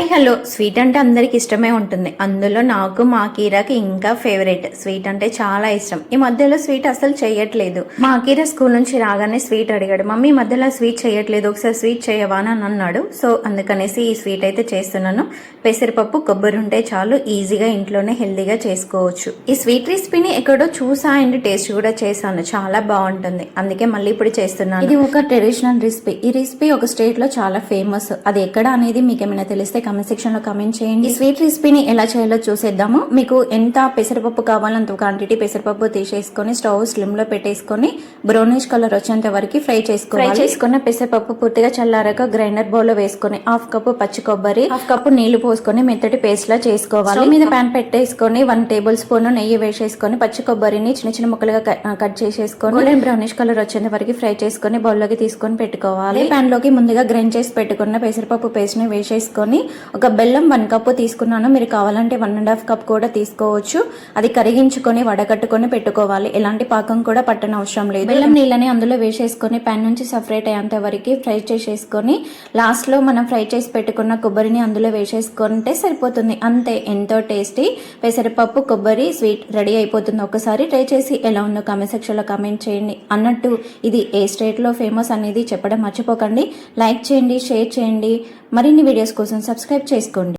Hi hello sweet అంటే అందరికి ఇష్టమే ఉంటుంది. అందులో నాకు మా కీరాకి ఇంకా ఫేవరెట్. స్వీట్ అంటే చాలా ఇష్టం. ఈ మధ్యలో స్వీట్ అసలు చేయట్లేదు. మా కీరా స్కూల్ నుంచి రాగానే స్వీట్ అడిగాడు, మమ్మీ మధ్యలో స్వీట్ చేయట్లేదు, ఒకసారి స్వీట్ చేయవా అని అన్నాడు. సో అందుకనేసి ఈ స్వీట్ అయితే చేస్తున్నాను. పెసరపప్పు కొబ్బరి ఉంటే చాలు, ఈజీగా ఇంట్లోనే హెల్దీగా చేసుకోవచ్చు. ఈ స్వీట్ రెసిపీని ఎక్కడో చూసా అండ్ టేస్ట్ కూడా చేశాను, చాలా బాగుంటుంది. అందుకే మళ్ళీ ఇప్పుడు చేస్తున్నాను. ఇది ఒక ట్రెడిషనల్ రెసిపీ. ఈ రెసిపీ ఒక స్టేట్ లో చాలా ఫేమస్. అది ఎక్కడ అనేది మీకు ఏమైనా తెలిస్తే కామెంట్ సెక్షన్ లో కామెంట్ చేయండి. ఈ స్వీట్ రెసిపీని ఎలా చేయాలో చూసేద్దాము. మీకు ఎంత పెసరపప్పు కావాలో అంత క్వాంటిటీ పెసరపప్పు తీసేసుకొని స్టవ్ స్లిమ్ లో పెట్టేసుకొని బ్రౌనిష్ కలర్ వచ్చేంత వరకు ఫ్రై చేసుకోవాలి. ఫ్రై చేసుకున్న పెసరపప్పు పూర్తిగా చల్లారాక గ్రైండర్ బౌల్ లో వేసుకొని హాఫ్ కప్పు పచ్చి కొబ్బరి, హాఫ్ కప్పు నీళ్లు పోసుకొని మెత్తటి పేస్ట్ లా చేసుకోవాలి. స్టవ్ మీద ప్యాన్ పెట్టేసుకొని 1 టేబుల్ స్పూన్ నెయ్యి వేసేసుకొని పచ్చి కొబ్బరిని చిన్న చిన్న ముక్కలుగా కట్ చేసేసుకొని గోల్డెన్ బ్రౌనిష్ కలర్ వచ్చేంత వరకు ఫ్రై చేసుకొని బౌల్ లోకి తీసుకొని పెట్టుకోవాలి. ప్యాన్ లోకి ముందుగా గ్రైండ్ చేసి పెట్టుకున్న పెసరపప్పు పేస్ట్ ని వేసేసుకొని ఒక బెల్లం 1 కప్పు తీసుకున్నాను. మీరు కావాలంటే 1.5 కప్ కూడా తీసుకోవచ్చు. అది కరిగించుకొని వడగట్టుకొని పెట్టుకోవాలి. ఎలాంటి పాకం కూడా పట్టన అవసరం లేదు. బెల్లం నీళ్ళని అందులో వేసేసుకొని ప్యాన్ నుంచి సపరేట్ అయ్యేంత వరకు ఫ్రై చేసేసుకొని లాస్ట్ లో మనం ఫ్రై చేసి పెట్టుకున్న కొబ్బరిని అందులో వేసేసుకుంటే సరిపోతుంది. అంతే, ఎంతో టేస్టీ పెసరపప్పు కొబ్బరి స్వీట్ రెడీ అయిపోతుంది. ఒకసారి ట్రై చేసి ఎలా ఉందో కామెంట్ సెక్షన్ లో కామెంట్ చేయండి. అన్నట్టు ఇది ఏ స్టేట్ లో ఫేమస్ అనేది చెప్పడం మర్చిపోకండి. లైక్ చేయండి, షేర్ చేయండి. మరిన్ని వీడియోస్ కోసం సబ్స్క్రైబ్ చేసుకోండి.